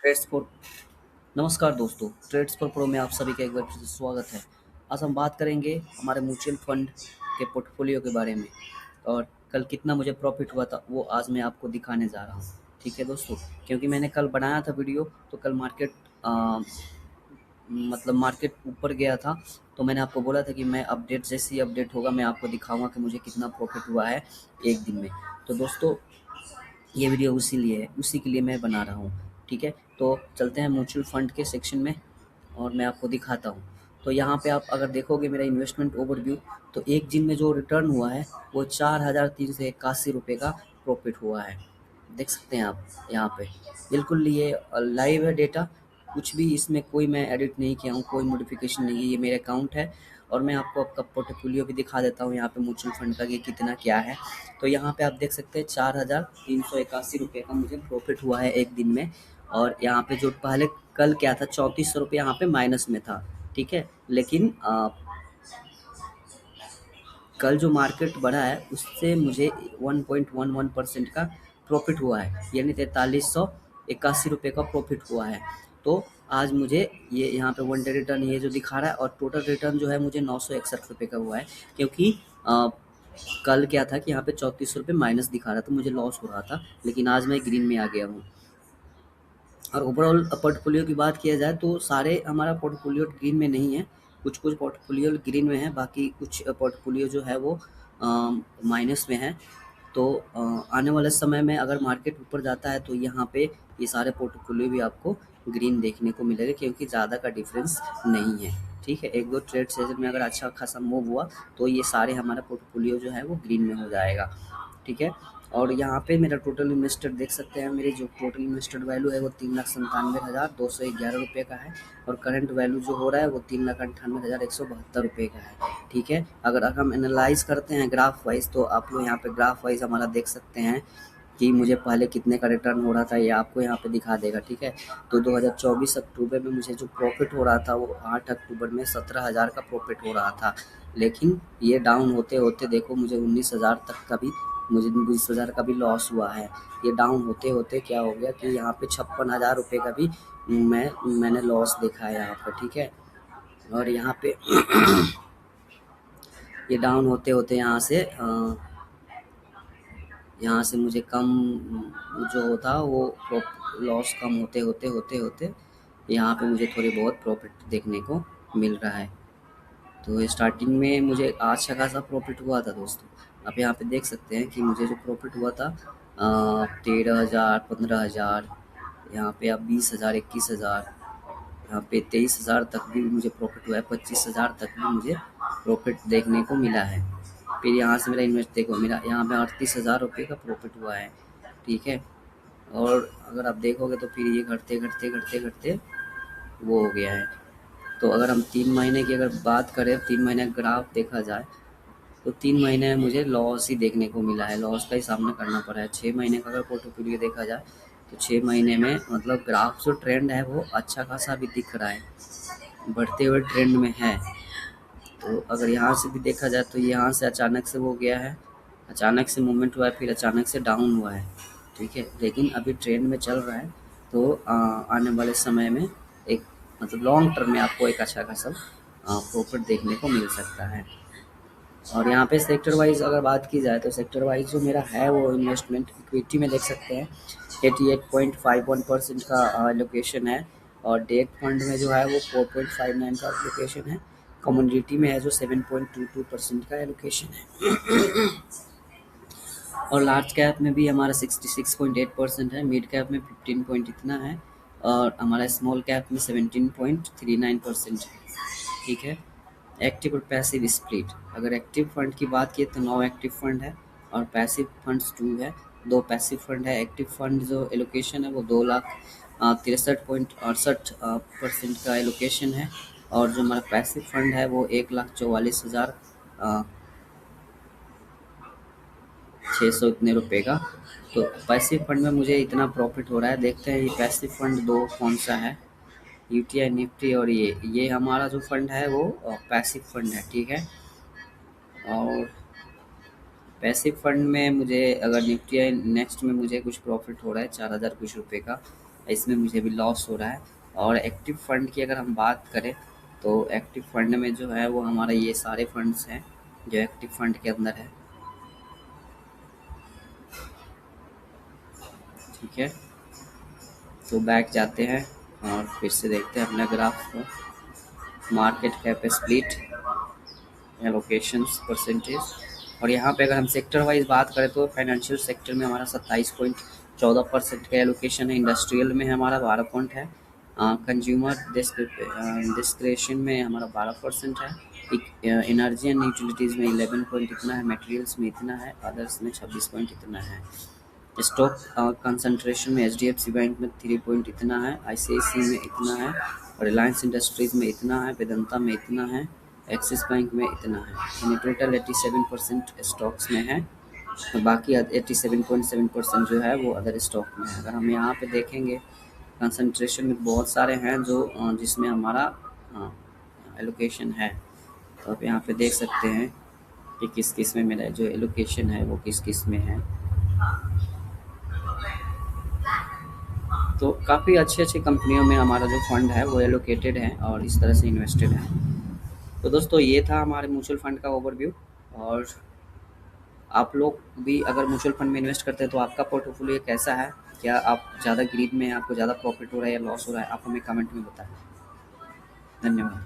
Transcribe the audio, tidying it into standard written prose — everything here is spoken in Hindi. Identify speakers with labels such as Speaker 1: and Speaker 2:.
Speaker 1: ट्रेड्स फॉर नमस्कार दोस्तों, ट्रेड्स फॉर प्रो में आप सभी का एक बार फिर से स्वागत है। आज हम बात करेंगे हमारे म्यूचुअल फंड के पोर्टफोलियो के बारे में और कल कितना मुझे प्रॉफिट हुआ था वो आज मैं आपको दिखाने जा रहा हूँ। ठीक है दोस्तों, क्योंकि मैंने कल बनाया था वीडियो तो कल मार्केट ऊपर गया था, तो मैंने आपको बोला था कि मैं अपडेट जैसे ही अपडेट होगा मैं आपको दिखाऊंगा कि मुझे कितना प्रॉफिट हुआ है एक दिन में। तो दोस्तों, ये वीडियो उसी के लिए मैं बना रहा हूँ। ठीक है, तो चलते हैं म्यूचुअल फंड के सेक्शन में और मैं आपको दिखाता हूँ। तो यहाँ पे आप अगर देखोगे मेरा इन्वेस्टमेंट ओवरव्यू, तो एक दिन में जो रिटर्न हुआ है वो 4,381 रुपये का प्रॉफिट हुआ है। देख सकते हैं आप यहाँ पे, बिल्कुल ये लाइव है डेटा। कुछ भी इसमें कोई मैं एडिट नहीं किया हूँ, कोई मॉडिफिकेशन नहीं है, ये मेरा अकाउंट है। और मैं आपको आपका पोर्टफोलियो भी दिखा देता हूँ यहाँ पे म्यूचुअल फंड का कि कितना क्या है। तो यहाँ पे आप देख सकते हैं 4,381 रुपये का मुझे प्रॉफिट हुआ है एक दिन में। और यहाँ पे जो पहले कल क्या था, 3400 रुपये यहाँ पे माइनस में था। ठीक है, लेकिन कल जो मार्केट बढ़ा है उससे मुझे 1.11% का प्रॉफिट हुआ है, यानी 4381 रुपये का प्रॉफिट हुआ है। तो आज मुझे ये यहाँ पे वन डे रिटर्न ये जो दिखा रहा है और टोटल रिटर्न जो है मुझे 961 रुपये का हुआ है। क्योंकि कल क्या था कि यहाँ पे 3400 रुपये माइनस दिखा रहा था, मुझे लॉस हो रहा था, लेकिन आज मैं ग्रीन में आ गया हूँ। और ओवरऑल पोर्टफोलियो की बात किया जाए तो सारे हमारा पोर्टफोलियो ग्रीन में नहीं है, कुछ पोर्टफोलियो ग्रीन में है, बाकी कुछ पोर्टफोलियो जो है वो माइनस में है। तो आने वाले समय में अगर मार्केट ऊपर जाता है तो यहाँ पे ये सारे पोर्टफोलियो भी आपको ग्रीन देखने को मिलेगा, क्योंकि ज़्यादा का डिफरेंस नहीं है। ठीक है, एक दो ट्रेड सेशन में अगर अच्छा खासा मूव हुआ तो ये सारे हमारा पोर्टफोलियो जो है वो ग्रीन में हो जाएगा। ठीक है, और यहाँ पे मेरा टोटल इन्वेस्टेड देख सकते हैं, मेरी जो टोटल इन्वेस्टेड वैल्यू है वो 3,97,211 रुपये का है। और करंट वैल्यू जो हो रहा है वो 3,98,172 रुपये का है। ठीक है, अगर हम एनालाइज करते हैं ग्राफ वाइज तो आप लोग यहाँ पे ग्राफ वाइज हमारा देख सकते हैं कि मुझे पहले कितने का रिटर्न हो रहा था, ये आपको यहाँ पे दिखा देगा। ठीक है, तो 2024 अक्टूबर में मुझे जो प्रॉफिट हो रहा था वो 8 अक्टूबर में 17,000 का प्रॉफिट हो रहा था। लेकिन ये डाउन होते होते देखो मुझे 19,000 तक का भी, मुझे 20,000 का भी लॉस हुआ है। ये डाउन होते होते क्या हो गया कि यहाँ पे 56,000 रुपये का भी मैंने लॉस देखा है यहाँ पर। ठीक है, और यहाँ पे ये डाउन होते होते यहाँ से मुझे कम जो होता वो लॉस कम होते होते यहाँ पे मुझे थोड़ी बहुत प्रॉफिट देखने को मिल रहा है। तो स्टार्टिंग में मुझे अच्छा खासा प्रॉफिट हुआ था दोस्तों। आप यहाँ पे देख सकते हैं कि मुझे जो प्रॉफिट हुआ था 13,000, 15,000, यहाँ पे आप 20,000, 21,000, यहाँ पे 23,000 तक भी मुझे प्रॉफिट हुआ है, 25,000 तक भी मुझे प्रॉफिट देखने को मिला है। फिर यहाँ से मेरा इन्वेस्ट देखो, मेरा यहाँ पे 38,000 रुपये का प्रॉफिट हुआ है। ठीक है, और अगर आप देखोगे तो फिर ये घटते घटते घटते घटते वो हो गया है। तो अगर हम 3 महीने की अगर बात करें, 3 महीने का ग्राफ देखा जाए तो 3 महीने में मुझे लॉस ही देखने को मिला है, लॉस का ही सामना करना पड़ा है। 6 महीने का अगर पोर्टफोलियो देखा जाए तो 6 महीने में मतलब ग्राफ जो ट्रेंड है वो अच्छा खासा भी दिख रहा है, बढ़ते हुए ट्रेंड में है। तो अगर यहाँ से भी देखा जाए तो यहाँ से अचानक से वो गया है, अचानक से मूवमेंट हुआ है, फिर अचानक से डाउन हुआ है। ठीक है, लेकिन अभी ट्रेंड में चल रहा है। तो आने वाले समय में एक मतलब लॉन्ग टर्म में आपको एक अच्छा खासा प्रॉफिट देखने को मिल सकता है। और यहाँ पे सेक्टर वाइज अगर बात की जाए तो सेक्टर वाइज जो मेरा है वो इन्वेस्टमेंट इक्विटी में देख सकते हैं 88.51% का एलोकेशन है। और डेट फंड में जो है वो 4.59 का एलोकेशन है। कम्युनिटी में है जो 7.22% का एलोकेशन है। और लार्ज कैप में भी हमारा 66.8% है, मिड कैप में 15 पॉइंट इतना है, और हमारा स्मॉल कैप में 17.39% है। ठीक है, एक्टिव और पैसिव स्प्लिट, अगर एक्टिव फंड की बात की तो 9 एक्टिव फंड है और पैसिव फंड्स 2 है, 2 पैसिव फंड है। एक्टिव फंड जो एलोकेशन है वो 2,63.68% का एलोकेशन है। और जो हमारा पैसिव फंड है वो 1,44,600 इतने रुपए का। तो पैसिव फंड में मुझे इतना प्रॉफिट हो रहा है। देखते हैं ये पैसिव फंड दो कौन सा है, यूटीआई निफ्टी, और ये हमारा जो फंड है वो पैसिव फंड है। ठीक है, और पैसिव फंड में मुझे अगर निफ्टी नेक्स्ट में मुझे कुछ प्रॉफिट हो रहा है 4,000 कुछ रुपए का, इसमें मुझे अभी लॉस हो रहा है। और एक्टिव फंड की अगर हम बात करें तो एक्टिव फंड में जो है वो हमारा ये सारे फंड्स हैं जो एक्टिव फंड के अंदर है। ठीक है, तो बैक जाते हैं और फिर से देखते हैं अपने ग्राफ को। Market cap split, allocations percentage, और यहाँ पे अगर हम सेक्टर वाइज बात करें तो फाइनेंशियल सेक्टर में हमारा 27.14% का एलोकेशन है। इंडस्ट्रियल में हमारा 12 पॉइंट है। कंज्यूमर डिस्क्रेशन में हमारा 12% है। एनर्जी एंड यूटिलिटीज़ में 11 पॉइंट इतना है। मटेरियल्स में इतना है। अदर्स में 26 पॉइंट इतना है। स्टॉक कंसंट्रेशन में एचडीएफसी बैंक में 3 पॉइंट इतना है। आईसीआईसीआई में इतना है। रिलायंस इंडस्ट्रीज़ में इतना है। वेदांता में इतना है। एक्सिस बैंक में इतना है। यानी टोटल 87% स्टॉक्स में है। तो बाकी 87.7% जो है वो अदर स्टॉक में है। अगर हम यहाँ पे देखेंगे कंसंट्रेशन में बहुत सारे हैं जो जिसमें हमारा एलोकेशन है। तो आप यहाँ पे देख सकते हैं कि किस किस में मेरा जो एलोकेशन है वो किस किस में है। तो काफ़ी अच्छी कंपनियों में हमारा जो फंड है वो एलोकेटेड है और इस तरह से इन्वेस्टेड है। तो दोस्तों ये था हमारे म्यूचुअल फंड का ओवरव्यू। और आप लोग भी अगर म्यूचुअल फंड में इन्वेस्ट करते हैं तो आपका पोर्टफोलियो कैसा है? क्या आप ज़्यादा ग्रीन में हैं, आपको ज़्यादा प्रॉफिट हो रहा है या लॉस हो रहा है? आप हमें कमेंट में बताएं। धन्यवाद।